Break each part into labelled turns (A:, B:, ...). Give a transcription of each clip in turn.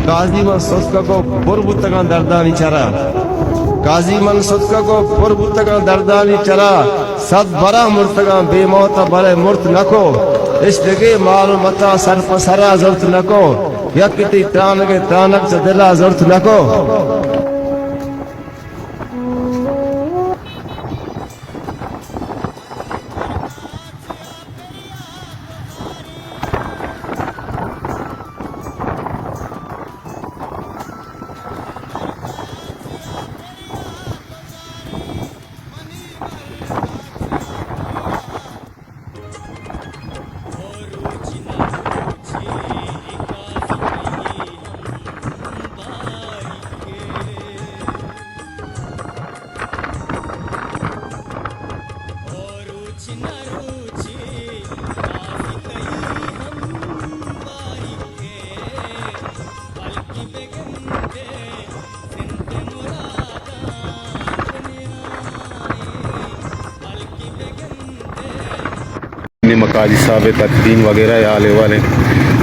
A: काजी मन सोचका को पुरबुतगा दर्दानी चरा काजी मन सोचका को पुरबुतगा दर्दानी चरा सद बरा मुर्तगा बेमौत बरे मुर्त नको इस जगह माल मता सर पसरा जरूरत नको या किती त्राण के त्राणक से दिला जरूरत नको।
B: मकाजी साहब तकदीम वगैरह या आले वाले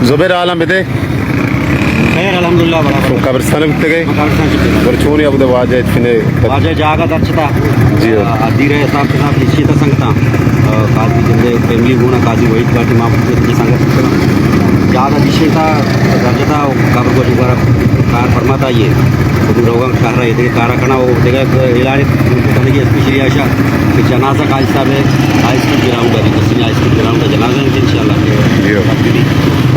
B: जुबैर आलम बेटे
C: खैर अल्हम्दुलिल्लाह बड़ा
B: कब्रिस्तान में गए
C: कब्रिस्तान
B: और छोनी अब तो वाजे फिने
C: वाजे जागा दक्षता
B: जी
C: अधीरे हिसाब के साथ इसी तो संगता काजी जिंदे फैमिली गुना काजी वही पार्टी मां की संगत जागा दिशेता दर्जता कब्र को जुगारा कार फरमाता ये तो रोगम कर रहे थे कार कना वो देखा इलाज तंगी स्पेशली आशा कि जनाजा काजी साहब है आइसक्रीम गिराऊंगा जिसने आइसक्रीम गिराऊंगा जनाजा में इंशाल्लाह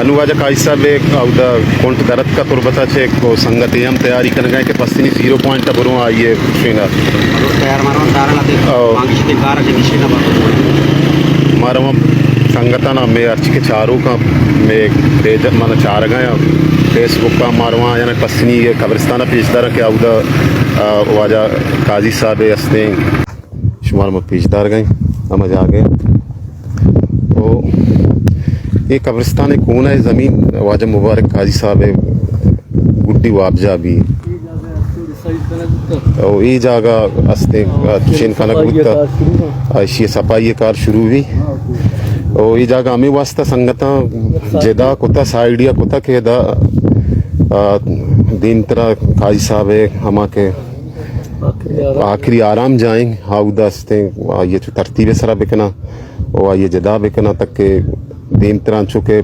B: अनुवाजा काजी साहब एक औदा कोंट दरद का तुरबता छे को संगत हम तैयारी करने गए कि पस्तिनी 0 पॉइंट बरो आइए फिना
C: तैयार मारो तारा लाते मांगी से कार के दिशे ना
B: मारो संगता ना मैं अर्च के चारों का मैं पेज मन चार गया फेसबुक का मारवा यानी पस्तिनी कब्रिस्तान पेशदार के औदा वाजा काजी साहब हस्ते शुमार में पेशदार गए हम आ गए तो ये कब्रिस्तान कौन है ज़मीन वाजा मुबारक काजी साहब गुड्डी वाबजा भी और ये जगह हस्ते चेन खाना गुत्ता ऐसी सफाई कार शुरू हुई और ये जगह हमें वास्ता संगता जेदा कुत्ता साइडिया कुत्ता के दा दिन तरह काजी साहब है हम के आखिरी आराम जाएंगे हाउ दस्ते ये जो तरतीब सरा बिकना और ये जदा बिकना तक के दिन तरह चुके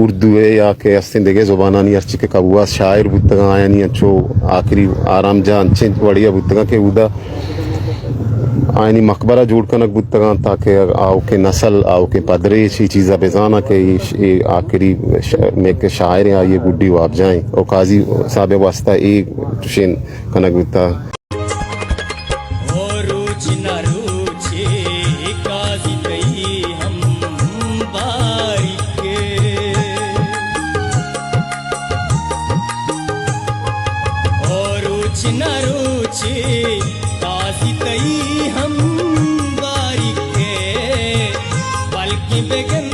B: उर्दू है या के अस्ते देगे ज़ुबाना नहीं अर्ची के कबुआ शायर बुतगा आया नहीं अच्छो आखिरी आराम जा अच्छे बढ़िया बुतगा के उदा आयनी मकबरा जोड़ कर नक बुतगा ताकि आओ के नस्ल आओ के पदरे ची चीज़ा बेजाना के ये आखिरी में के शायर या ये गुड्डी वाप जाएं और काजी साहब वास्ता एक तुशेन कनक बुता
D: काजी तई हम बारी के बल्कि बेगन